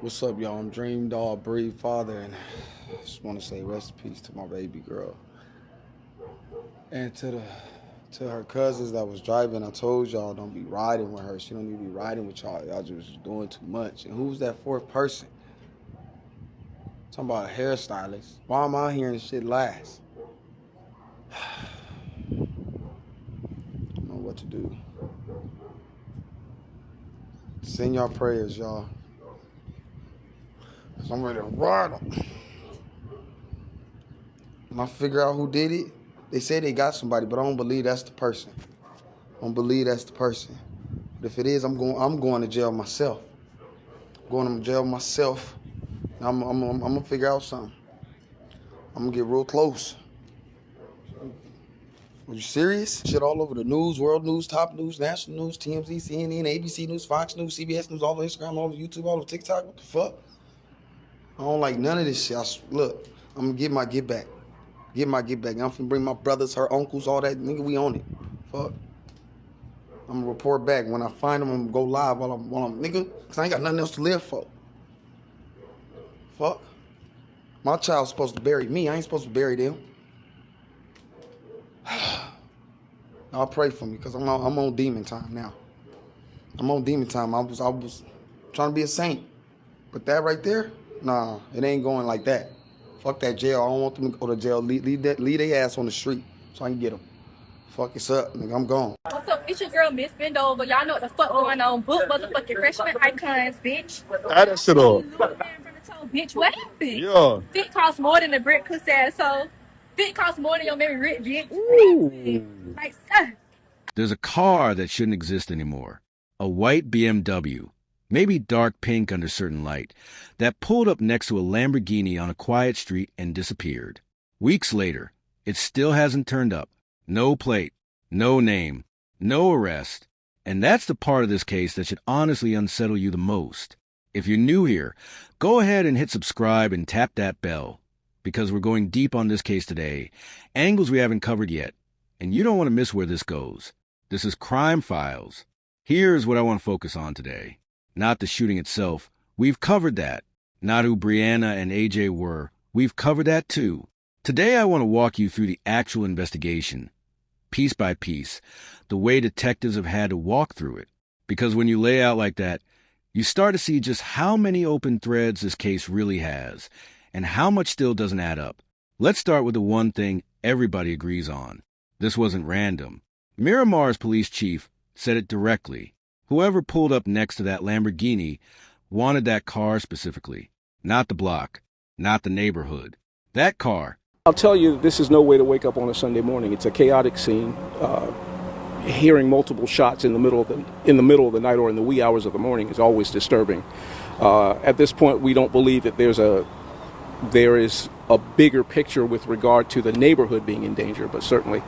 What's up, y'all? I'm DreamDoll Bri, father, and I just want to say rest in peace to my baby girl. And to her cousins that was driving, I told y'all don't be riding with her. She don't need to be riding with y'all. Y'all just doing too much. And who's that fourth person? Talking about a hairstylist. Why am I hearing shit last? I don't know what to do. Send y'all prayers, y'all. Cause I'm ready to ride them. When I figure out who did it, they say they got somebody, but I don't believe that's the person. I don't believe that's the person. But if it is, I'm going to jail myself. I'm going to jail myself. I'm gonna figure out something. I'm gonna get real close. Are you serious? Shit all over the news, world news, top news, national news, TMZ, CNN, ABC News, Fox News, CBS News, all over Instagram, all over YouTube, all over TikTok. What the fuck? I don't like none of this shit. Look, I'm gonna get my get back. Get my get back. I'm finna bring my brothers, her uncles, all that. Nigga, we on it. Fuck. I'm gonna report back. When I find them, I'm gonna go live while I'm nigga, cause I ain't got nothing else to live for. Fuck. My child's supposed to bury me. I ain't supposed to bury them. I'll pray for me, cause I'm on demon time now. I'm on demon time. I was trying to be a saint. But that right there, nah, it ain't going like that. Fuck that jail. I don't want them to go to jail. Leave their ass on the street so I can get them. Fuck, it's up, nigga. I'm gone. What's up? It's your girl, Miss Bendover. Y'all know what the fuck going on. Book motherfucking freshman icons, bitch. Add that shit up. Little man from the toe, bitch. What happened? Yeah. Fit costs more than a brick pussy asshole. Fit costs more than your baby rich, bitch. Ooh. Like, There's a car that shouldn't exist anymore. A white BMW, maybe dark pink under certain light, that pulled up next to a Lamborghini on a quiet street and disappeared. Weeks later, it still hasn't turned up. No plate, no name, no arrest. And that's the part of this case that should honestly unsettle you the most. If you're new here, go ahead and hit subscribe and tap that bell, because we're going deep on this case today, angles we haven't covered yet, and you don't want to miss where this goes. This is Crime Files. Here's what I want to focus on today. Not the shooting itself. We've covered that. Not who Brianna and AJ were. We've covered that too. Today I want to walk you through the actual investigation, piece by piece, the way detectives have had to walk through it. Because when you lay out like that, you start to see just how many open threads this case really has, and how much still doesn't add up. Let's start with the one thing everybody agrees on. This wasn't random. Miramar's police chief said it directly. Whoever pulled up next to that Lamborghini wanted that car specifically. Not the block, not the neighborhood. That car. I'll tell you, this is no way to wake up on a Sunday morning. It's a chaotic scene. Hearing multiple shots in the middle of the night or in the wee hours of the morning is always disturbing. At this point, we don't believe that there is a bigger picture with regard to the neighborhood being in danger, but certainly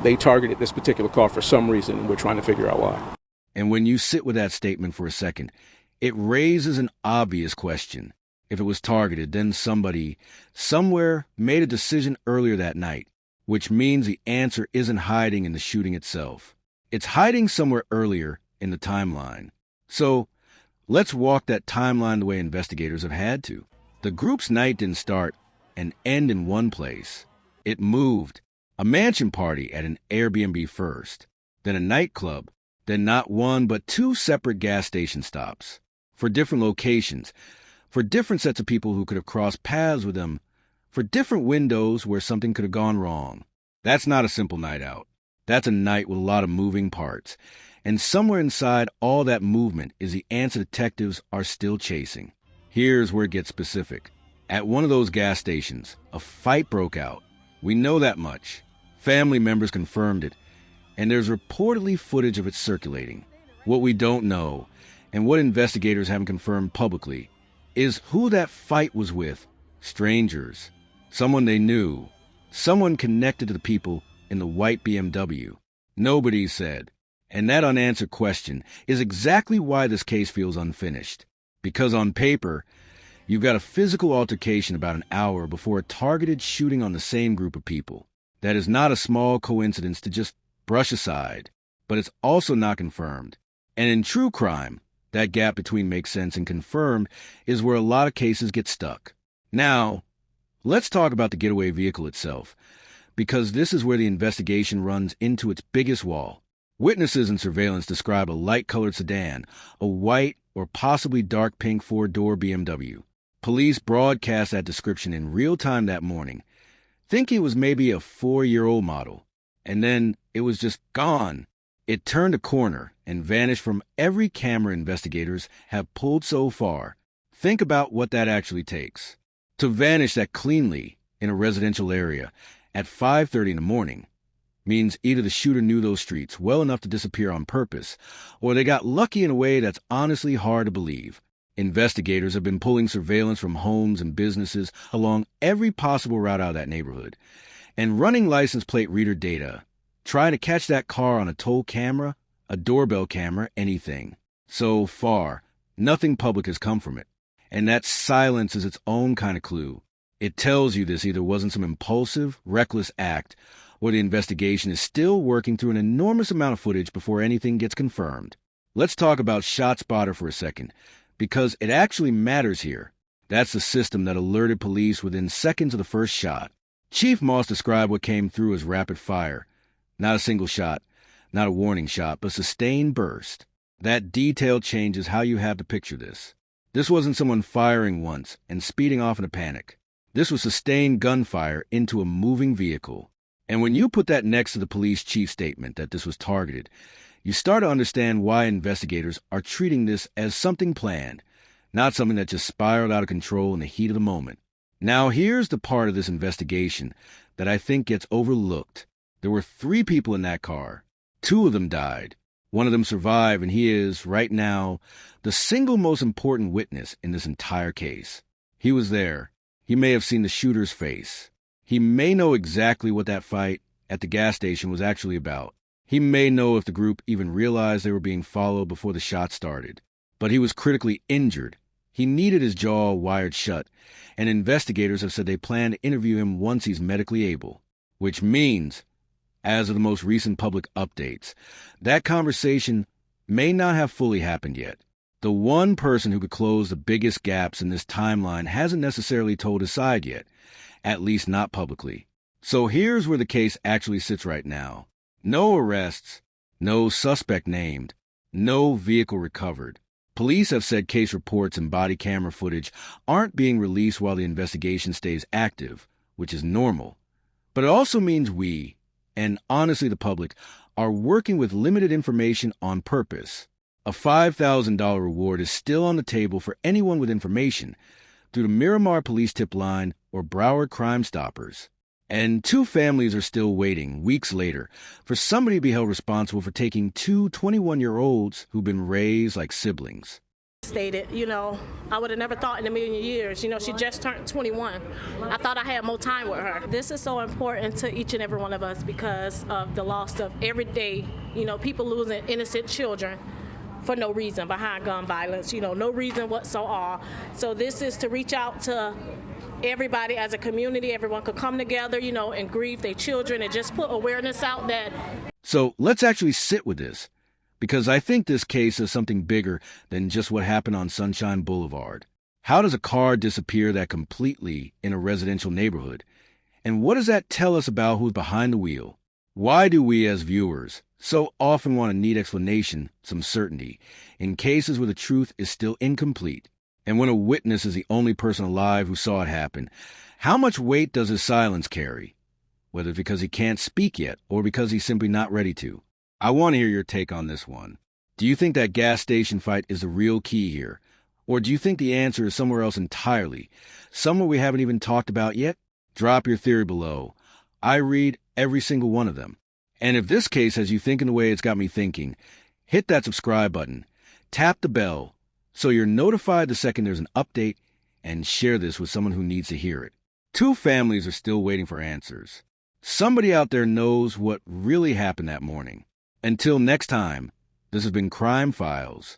they targeted this particular car for some reason, and we're trying to figure out why. And when you sit with that statement for a second, it raises an obvious question. If it was targeted, then somebody, somewhere, made a decision earlier that night, which means the answer isn't hiding in the shooting itself. It's hiding somewhere earlier in the timeline. So, let's walk that timeline the way investigators have had to. The group's night didn't start and end in one place. It moved. A mansion party at an Airbnb first, then a nightclub, then not one but two separate gas station stops. For different locations, for different sets of people who could have crossed paths with them, for different windows where something could have gone wrong. That's not a simple night out. That's a night with a lot of moving parts. And somewhere inside all that movement is the answer detectives are still chasing. Here's where it gets specific. At one of those gas stations, a fight broke out. We know that much. Family members confirmed it, and there's reportedly footage of it circulating. What we don't know, and what investigators haven't confirmed publicly, is who that fight was with. Strangers. Someone they knew. Someone connected to the people in the white BMW. Nobody said. And that unanswered question is exactly why this case feels unfinished. Because on paper, you've got a physical altercation about an hour before a targeted shooting on the same group of people. That is not a small coincidence to just brush aside, but it's also not confirmed. And in true crime, That gap between makes sense and confirmed is where a lot of cases get stuck. Now, let's talk about the getaway vehicle itself, because this is where the investigation runs into its biggest wall. Witnesses and surveillance describe a light-colored sedan, a white or possibly dark pink four-door BMW. Police broadcast that description in real time that morning, thinking it was maybe a 4-year-old model. And then it was just gone. It turned a corner and vanished from every camera investigators have pulled so far. Think about what that actually takes. To vanish that cleanly in a residential area at 5:30 in the morning means either the shooter knew those streets well enough to disappear on purpose, or they got lucky in a way that's honestly hard to believe. Investigators have been pulling surveillance from homes and businesses along every possible route out of that neighborhood, and running license plate reader data, trying to catch that car on a toll camera, a doorbell camera, anything. So far, nothing public has come from it. And that silence is its own kind of clue. It tells you this either wasn't some impulsive, reckless act, or the investigation is still working through an enormous amount of footage before anything gets confirmed. Let's talk about ShotSpotter for a second, because it actually matters here. That's the system that alerted police within seconds of the first shot. Chief Moss described what came through as rapid fire. Not a single shot, not a warning shot, but sustained burst. That detail changes how you have to picture this. This wasn't someone firing once and speeding off in a panic. This was sustained gunfire into a moving vehicle. And when you put that next to the police chief's statement that this was targeted, you start to understand why investigators are treating this as something planned, not something that just spiraled out of control in the heat of the moment. Now, here's the part of this investigation that I think gets overlooked. There were 3 people in that car. 2 of them died. One of them survived, and he is, right now, the single most important witness in this entire case. He was there. He may have seen the shooter's face. He may know exactly what that fight at the gas station was actually about. He may know if the group even realized they were being followed before the shot started. But he was critically injured. He needed his jaw wired shut, and investigators have said they plan to interview him once he's medically able. Which means, as of the most recent public updates, that conversation may not have fully happened yet. The one person who could close the biggest gaps in this timeline hasn't necessarily told his side yet, at least not publicly. So here's where the case actually sits right now. No arrests, no suspect named, no vehicle recovered. Police have said case reports and body camera footage aren't being released while the investigation stays active, which is normal. But it also means we, and honestly the public, are working with limited information on purpose. A $5,000 reward is still on the table for anyone with information through the Miramar Police Tip Line or Broward Crime Stoppers. And 2 families are still waiting, weeks later, for somebody to be held responsible for taking 2 21-year-olds who've been raised like siblings. Stated, I would have never thought in a million years, she just turned 21. I thought I had more time with her. This is so important to each and every one of us because of the loss of every day, people losing innocent children for no reason behind gun violence, no reason whatsoever. So this is to reach out to everybody as a community. Everyone could come together, and grieve their children and just put awareness out that. So let's actually sit with this, because I think this case is something bigger than just what happened on Sunshine Boulevard. How does a car disappear that completely in a residential neighborhood? And what does that tell us about who's behind the wheel? Why do we as viewers so often want a neat explanation, some certainty, in cases where the truth is still incomplete? And when a witness is the only person alive who saw it happen, how much weight does his silence carry? Whether it's because he can't speak yet or because he's simply not ready to. I want to hear your take on this one. Do you think that gas station fight is the real key here? Or do you think the answer is somewhere else entirely? Somewhere we haven't even talked about yet? Drop your theory below. I read every single one of them. And if this case has you thinking the way it's got me thinking, hit that subscribe button, tap the bell, so you're notified the second there's an update, and share this with someone who needs to hear it. 2 families are still waiting for answers. Somebody out there knows what really happened that morning. Until next time, this has been Crime Files.